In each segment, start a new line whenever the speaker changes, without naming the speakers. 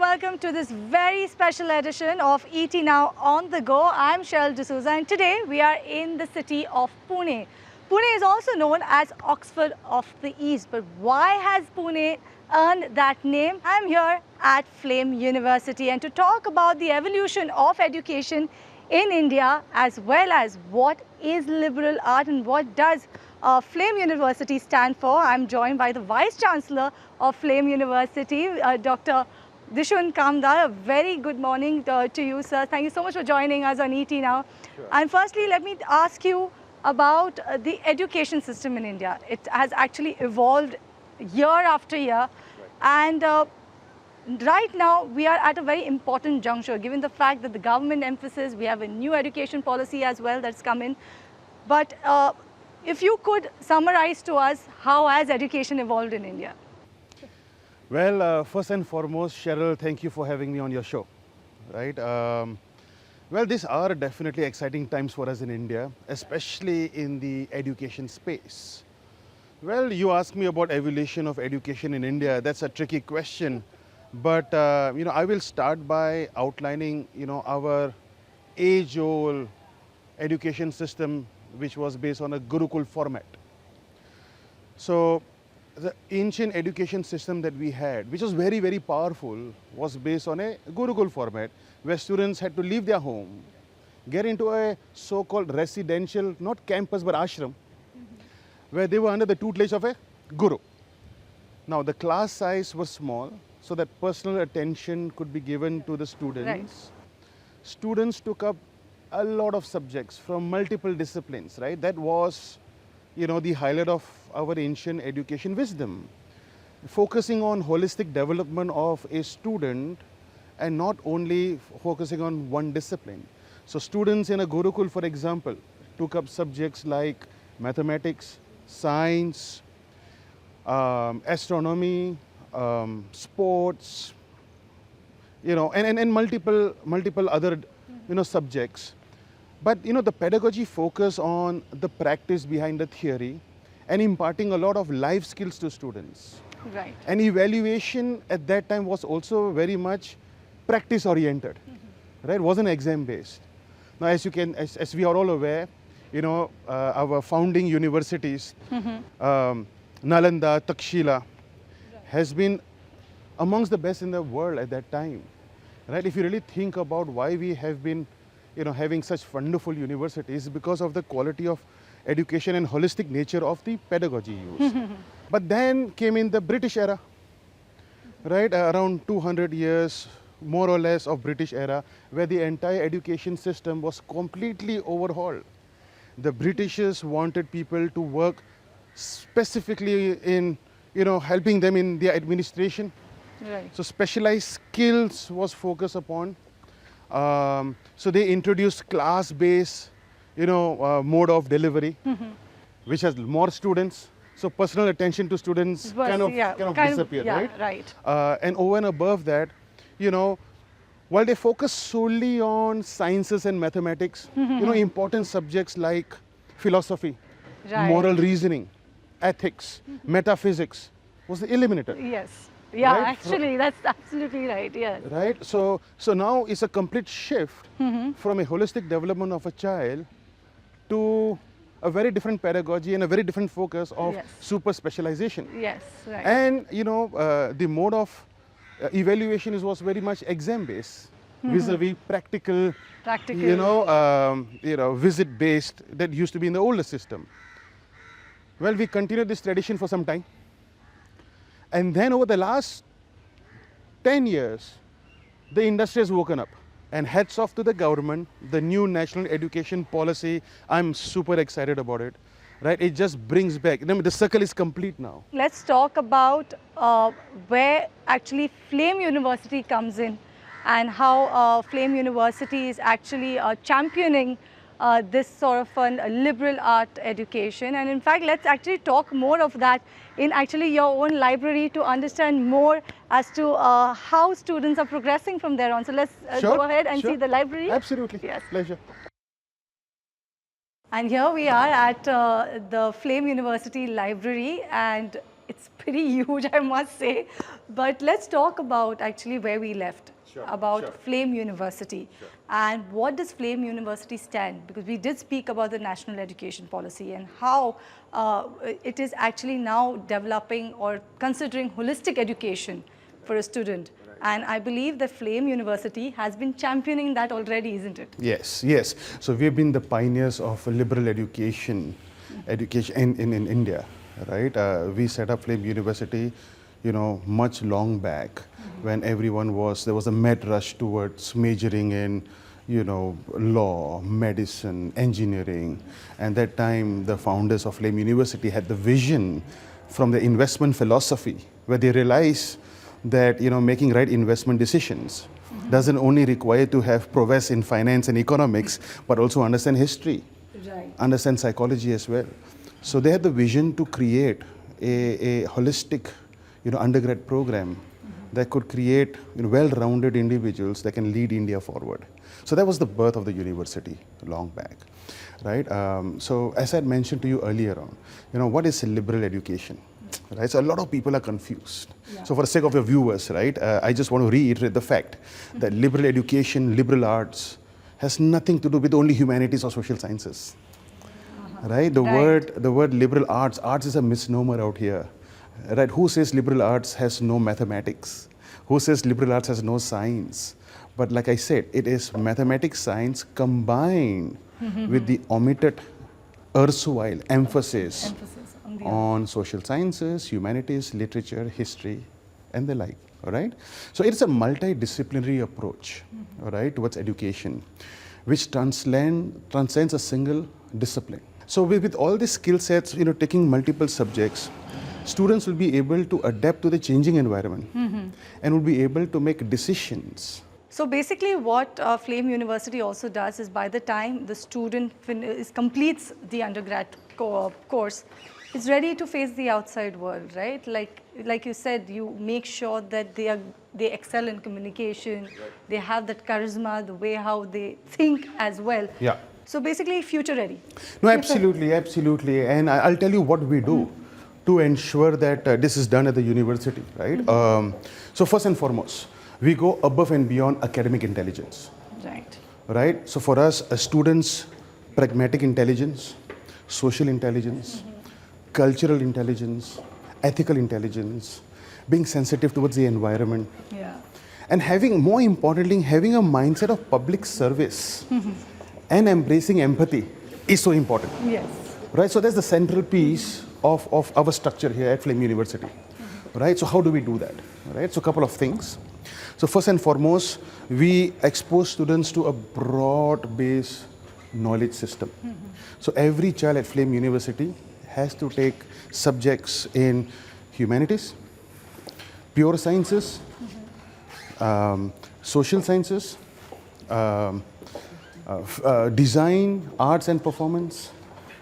welcome to this very special edition of ET Now on the Go. I'm Cheryl D'Souza and today we are in the city of Pune. Pune is also known as Oxford of the East, but why has Pune earned that name? I'm here at FLAME University and to talk about the evolution of education in India as well as what is liberal art and what does FLAME University stand for. I'm joined by the Vice Chancellor of FLAME University, Dr. Dishan Kamdar. A very good morning to you, sir. Thank you so much for joining us on ET Now.
Sure.
And firstly, let me ask you about the education system in India. It has actually evolved year after year.
Right.
And right now, we are at a very important juncture, given the fact that the government emphasis, we have a new education policy as well that's come in. But if you could summarize to us, how has education evolved in India?
Well, first and foremost, Cheryl, thank you for having me on your show. Right? Well, these are definitely exciting times for us in India, especially in the education space. Well, you asked me about evolution of education in India. That's a tricky question. But, I will start by outlining, our age-old education system, which was based on a gurukul format. So, the ancient education system that we had, which was very, very powerful, was based on a gurukul format, where students had to leave their home, get into a so-called residential, not campus, but ashram, where they were under the tutelage of a guru. Now, the class size was small, so that personal attention could be given to the students.
Right.
Students took up a lot of subjects from multiple disciplines, right? That was, the highlight of our ancient education wisdom. Focusing on holistic development of a student and not only focusing on one discipline. So students in a Gurukul, for example, took up subjects like mathematics, science, astronomy, sports, and multiple other, subjects. But, the pedagogy focus on the practice behind the theory and imparting a lot of life skills to students.
Right.
And evaluation at that time was also very much practice oriented, right? It wasn't exam based. Now, as we are all aware, our founding universities, Nalanda, Takshila, has been amongst the best in the world at that time, right? If you really think about why we have been, having such wonderful universities, because of the quality of education and holistic nature of the pedagogy used. But then came in the British era, right? Around 200 years, more or less, of British era, where the entire education system was completely overhauled. The Britishers wanted people to work specifically in, helping them in their administration.
Right.
So specialized skills was focused upon. So they introduced class-based, mode of delivery, which has more students. So personal attention to students kind of disappeared, right?
Right.
And over and above that, while they focus solely on sciences and mathematics, important subjects like philosophy,
Right.
moral reasoning, ethics, metaphysics was eliminated.
Yes. Yeah,
Right?
actually, that's absolutely right. Yes.
Right? So now it's a complete shift from a holistic development of a child to a very different pedagogy and a very different focus of
Yes.
super specialization.
Yes. Right.
And, the mode of evaluation was very much exam based, vis-a-vis practical, visit based that used to be in the older system. Well, we continued this tradition for some time. And then over the last 10 years, the industry has woken up. And hats off to the government, the new national education policy, I'm super excited about it. Right? It just brings back, the circle is complete now.
Let's talk about where actually FLAME University comes in and how FLAME University is actually championing this sort of a liberal art education. And in fact, let's actually talk more of that in actually your own library to understand more as to how students are progressing from there on. So let's go ahead and see the library.
Absolutely.
Yes.
Pleasure.
And here we are at the FLAME University library, and It's pretty huge, I must say. But let's talk about actually where we left, about FLAME University. And what does FLAME University stand? Because we did speak about the national education policy and how it is actually now developing or considering holistic education for a student. And I believe that FLAME University has been championing that already, isn't it?
Yes, yes. So we've been the pioneers of liberal education, in India, right? We set up FLAME University, much long back when there was a mad rush towards majoring in, law, medicine, engineering. And that time, the founders of FLAME University had the vision from the investment philosophy, where they realized that making right investment decisions doesn't only require to have prowess in finance and economics, but also understand history, understand psychology as well. So they had the vision to create a holistic undergrad program that could create well-rounded individuals that can lead India forward. So that was the birth of the university long back, right? So as I had mentioned to you earlier on, what is liberal education? Right, so a lot of people are confused. So for the sake of your viewers, right, I just want to reiterate the fact that liberal education, liberal arts has nothing to do with only humanities or social sciences. Right? The word liberal arts is a misnomer out here. Right? Who says liberal arts has no mathematics? Who says liberal arts has no science? But like I said, it is mathematics, science combined with the omitted erstwhile emphasis on social sciences, humanities, literature, history, and the like. All right. So it's a multidisciplinary approach, all right, towards education, which transcends a single discipline. So with all these skill sets, taking multiple subjects, students will be able to adapt to the changing environment and will be able to make decisions.
So basically what FLAME University also does is by the time the student completes the undergrad course, is ready to face the outside world, right? Like you said, you make sure that they excel in communication, they have that charisma, the way how they think as well.
Yeah.
So basically future ready.
No, absolutely, absolutely. And I'll tell you what we do to ensure that this is done at the university, right? So first and foremost, we go above and beyond academic intelligence.
Right.
Right? So for us, a student's pragmatic intelligence, social intelligence, cultural intelligence, ethical intelligence, being sensitive towards the environment, and more importantly, having a mindset of public service and embracing empathy is so important.
Yes.
Right? So that's the central piece of our structure here at FLAME University. Right? So how do we do that? Right? So a couple of things. So first and foremost, we expose students to a broad-based knowledge system. So every child at FLAME University has to take subjects in humanities, pure sciences, social sciences, design, arts and performance,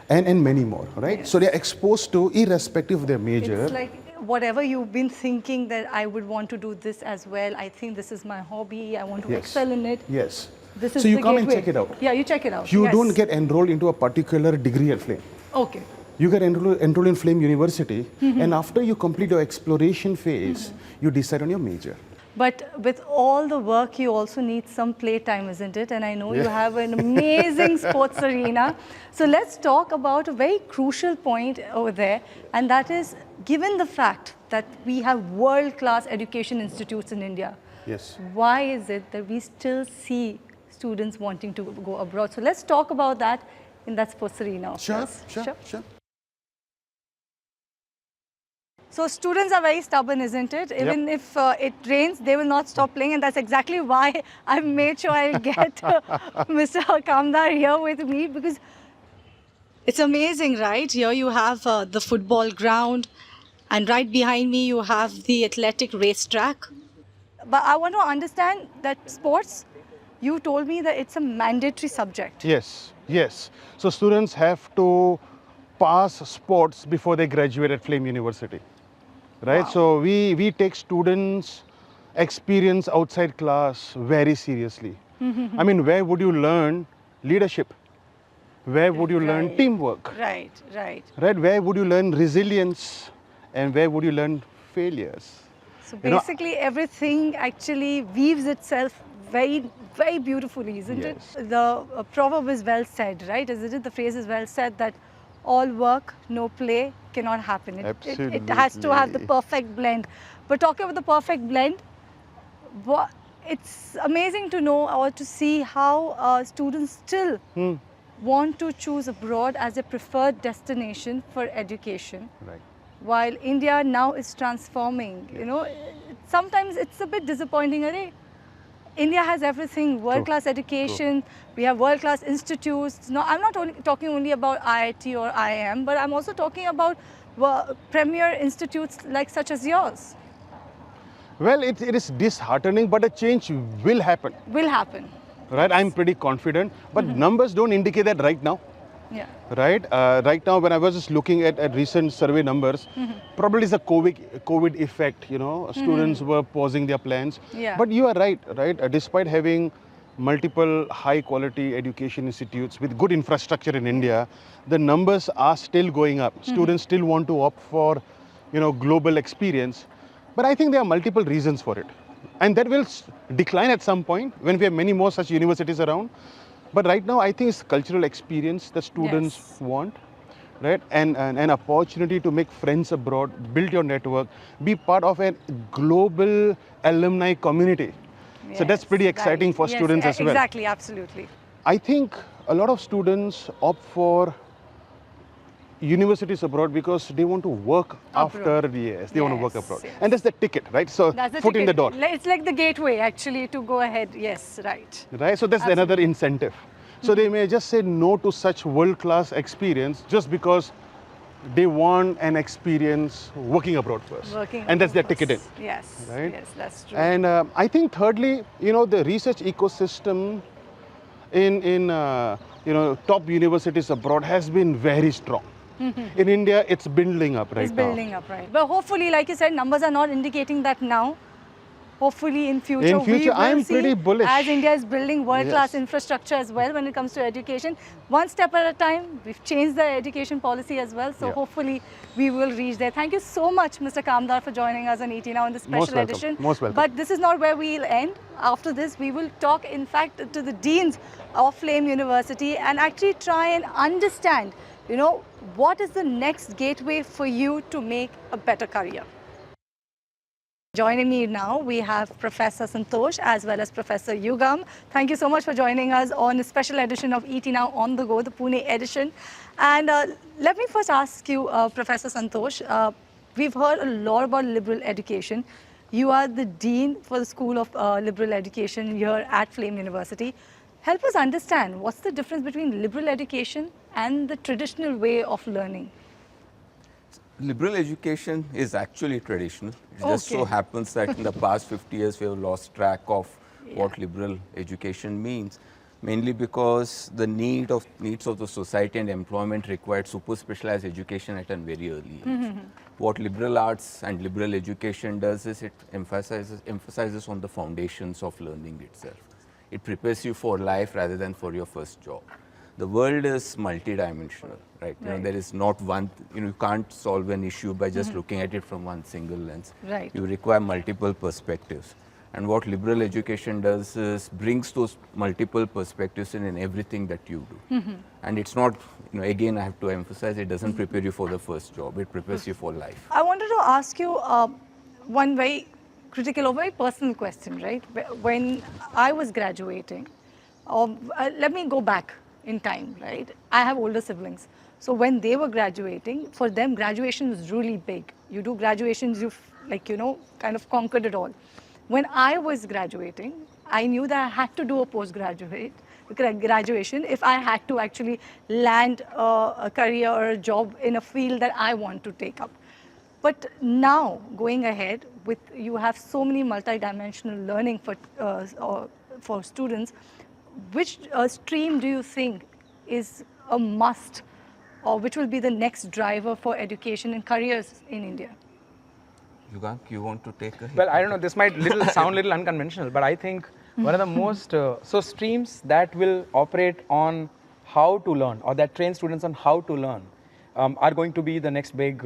and many more, right? Yes. So they're exposed to, irrespective of their major.
It's like whatever you've been thinking that I would want to do this as well, I think this is my hobby, I want to excel in it.
Yes.
This is
so you
the
come
gateway.
and check it out.
Yeah, you check it out.
You don't get enrolled into a particular degree at FLAME.
Okay.
You get enrolled in FLAME University, and after you complete your exploration phase, you decide on your major.
But with all the work, you also need some playtime, isn't it? And I know you have an amazing sports arena. So let's talk about a very crucial point over there, and that is, given the fact that we have world-class education institutes in India,
yes,
why is it that we still see students wanting to go abroad? So let's talk about that in that sports arena.
Sure.
So students are very stubborn, isn't it? Even if it rains, they will not stop playing, and that's exactly why I've made sure I'll get Mr. Kamdar here with me, because it's amazing, right? Here you have the football ground, and right behind me you have the athletic racetrack. But I want to understand that sports, you told me that it's a mandatory subject.
Yes, yes. So students have to pass sports before they graduate at FLAME University. Right? Wow. So we take students' experience outside class very seriously. I mean, where would you learn leadership? Where would you learn teamwork?
Right.
Where would you learn resilience And where would you learn failures?
So
You know,
basically everything actually weaves itself very, very beautifully, isn't
Yes.
it? The proverb is well said, right? Isn't it? The phrase is well said that all work, no play cannot happen. It has to have the
Absolutely.
perfect blend. But talking about the perfect blend, it's amazing to know or to see how students still want to choose abroad as a preferred destination for education.
Right.
While India now is transforming, you know, sometimes it's a bit disappointing. Arey, India has everything, world-class education, we have world-class institutes. No, I'm not talking only about IIT or IIM, but I'm also talking about premier institutes like such as yours.
Well, it is disheartening, but a change will happen.
Will happen.
Right? I'm pretty confident, but numbers don't indicate that right now.
Yeah.
Right? Right now, when I was just looking at recent survey numbers, probably it's a COVID effect, you know, students were pausing their plans.
Yeah.
But you are right, right? Despite having multiple high quality education institutes with good infrastructure in India, the numbers are still going up. Students still want to opt for, you know, global experience. But I think there are multiple reasons for it. And that will decline at some point when we have many more such universities around. But right now, I think it's cultural experience that students
Yes.
want, right? And an opportunity to make friends abroad, build your network, be part of a global alumni community. So that's pretty
Yes,
exciting
right.
for
Yes,
students as well.
Exactly, absolutely.
I think a lot of students opt for universities abroad because they want to work
Abroad.
after, yes, they want to work
Yes,
abroad.
yes.
And that's the ticket, right? So
That's the
foot in the door,
ticket. It's like the gateway actually to go ahead. Yes, right.
right? So that's another incentive. So they may just say no to such world-class experience just because they want an experience working abroad first.
Working
and that's their
abroad
ticket in.
first. Yes,
Right?
yes, that's true.
And I think thirdly, you know, the research ecosystem in you know, top universities abroad has been very strong. In India, it's building up right
It's
now.
building up, right? But hopefully, like you said, numbers are not indicating that now. Hopefully, in future, we will
I'm
see,
pretty bullish.
as India is building world-class
Yes.
infrastructure as well when it comes to education. One step at a time, we've changed the education policy as well. So
Yeah.
hopefully, we will reach there. Thank you so much, Mr. Kamdar, for joining us on ET Now in this
Most
special
welcome.
edition.
Most welcome.
But this is not where we'll end. After this, we will talk, in fact, to the deans of FLAME University and actually try and understand, you know, what is the next gateway for you to make a better career. Joining me now, we have Professor Santosh as well as Professor Yugank. Thank you so much for joining us on a special edition of ET Now on the Go, the Pune edition. And let me first ask you, Professor Santosh, we've heard a lot about liberal education. You are the Dean for the School of Liberal Education here at FLAME University. Help us understand what's the difference between liberal education and the traditional way of learning.
Liberal education is actually traditional. It just so
Okay.
happens that in the past 50 years, we have lost track of what liberal education means, mainly because the needs of the society and employment required super specialized education at a very early age. What liberal arts and liberal education does is it emphasizes on the foundations of learning itself. It prepares you for life rather than for your first job. The world is multidimensional, right? You know, there is not one, you can't solve an issue by just looking at it from one single lens.
Right.
You require multiple perspectives. And what liberal education does is brings those multiple perspectives in everything that you do. And it's not, you know, again, I have to emphasize, it doesn't prepare you for the first job, it prepares you for life.
I wanted to ask you one very critical or very personal question, right? When I was graduating, let me go back in time, right? I have older siblings. So when they were graduating, for them, graduation was really big. You do graduations, you've, like, you know, kind of conquered it all. When I was graduating, I knew that I had to do a graduation if I had to actually land a career or a job in a field that I want to take up. But now, going ahead, with you have so many multidimensional learning for students, which stream do you think is a must, or which will be the next driver for education and careers in India?
Yugank, you want to take a hit?
Well, I don't know, this might sound a little unconventional, but I think one of the most, so streams that will operate on how to learn or that train students on how to learn are going to be the next big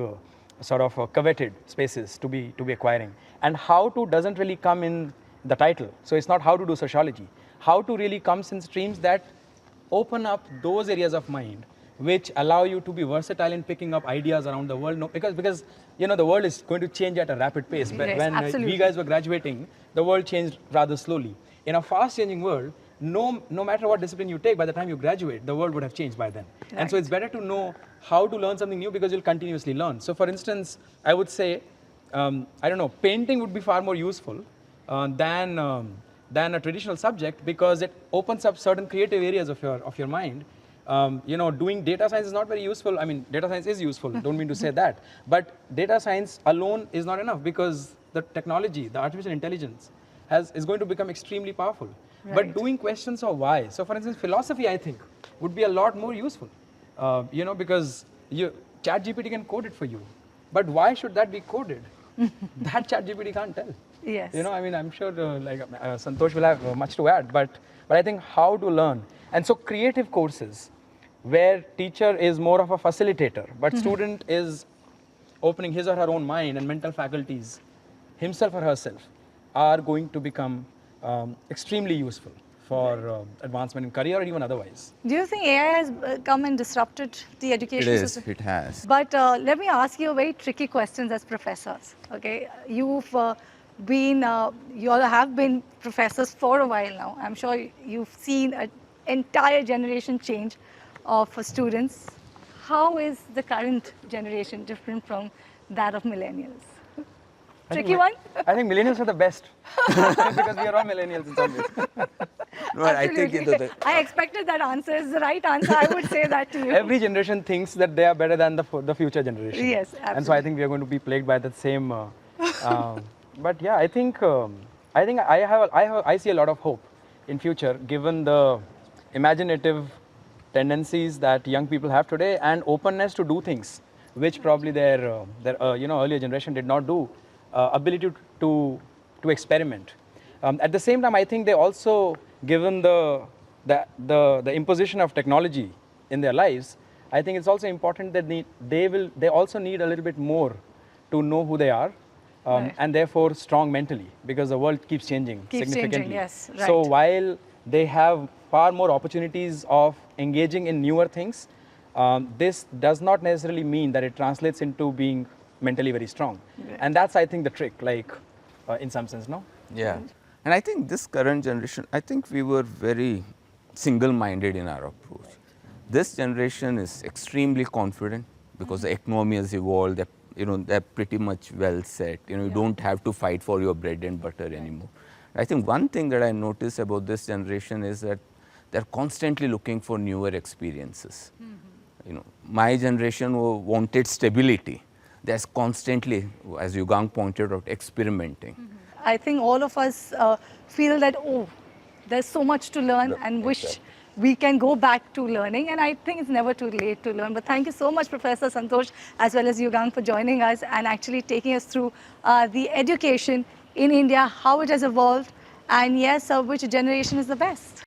sort of coveted spaces to be acquiring. And how to doesn't really come in the title. So it's not how to do sociology. How to really comes in streams that open up those areas of mind which allow you to be versatile in picking up ideas around the world. No, because you know the world is going to change at a rapid pace. But
Yes,
when
absolutely.
we guys were graduating, the world changed rather slowly. In a fast-changing world, no matter what discipline you take, by the time you graduate, the world would have changed by then. And so
Right.
it's better to know how to learn something new because you'll continuously learn. So for instance, I would say, I don't know, painting would be far more useful than a traditional subject because it opens up certain creative areas of your mind. You know, doing data science is not very useful. I mean, data science is useful, don't mean to say that. But data science alone is not enough because the technology, the artificial intelligence, is going to become extremely powerful.
Right.
But doing questions of why. So for instance, philosophy, I think, would be a lot more useful. You know, because ChatGPT can code it for you. But why should that be coded? That ChatGPT can't tell.
Yes.
You know, I mean, I'm sure Santosh will have much to add, but I think how to learn. And so creative courses where teacher is more of a facilitator, but student is opening his or her own mind and mental faculties, himself or herself, are going to become extremely useful for advancement in career or even otherwise.
Do you think AI has come and disrupted the education
It is,
system?
it has.
But let me ask you a very tricky questions as professors. Okay, you've you all have been professors for a while now. I'm sure you've seen an entire generation change of students. How is the current generation different from that of millennials? Tricky one?
I think millennials are the best because we are all millennials in some ways.
No, I think
Absolutely. I expected that answer is the right answer. I would say that to you.
Every generation thinks that they are better than the future generation.
Yes,
And so I think we are going to be plagued by that same. But yeah, I think I see a lot of hope in future given the imaginative tendencies that young people have today and openness to do things which probably their earlier generation did not do. Ability to experiment. At the same time, I think they also, given the imposition of technology in their lives, I think it's also important that they also need a little bit more to know who they are,
Right.
and therefore strong mentally because the world keeps changing
Keeps
significantly.
changing, yes,
So
right.
while they have far more opportunities of engaging in newer things, this does not necessarily mean that it translates into being mentally very strong.
Right.
And that's, I think, the trick, like, in some sense, no?
Yeah. And I think this current generation, I think we were very single-minded in our approach. This generation is extremely confident because the economy has evolved, they're pretty much well set. You don't have to fight for your bread and butter anymore. I think one thing that I notice about this generation is that they're constantly looking for newer experiences. My generation wanted stability. There's constantly, as Yugank pointed out, experimenting.
I think all of us feel that, oh, there's so much to learn and wish we can go back to learning. And I think it's never too late to learn. But thank you so much, Professor Santosh, as well as Yugank, for joining us and actually taking us through the education in India, how it has evolved, and yes, which generation is the best.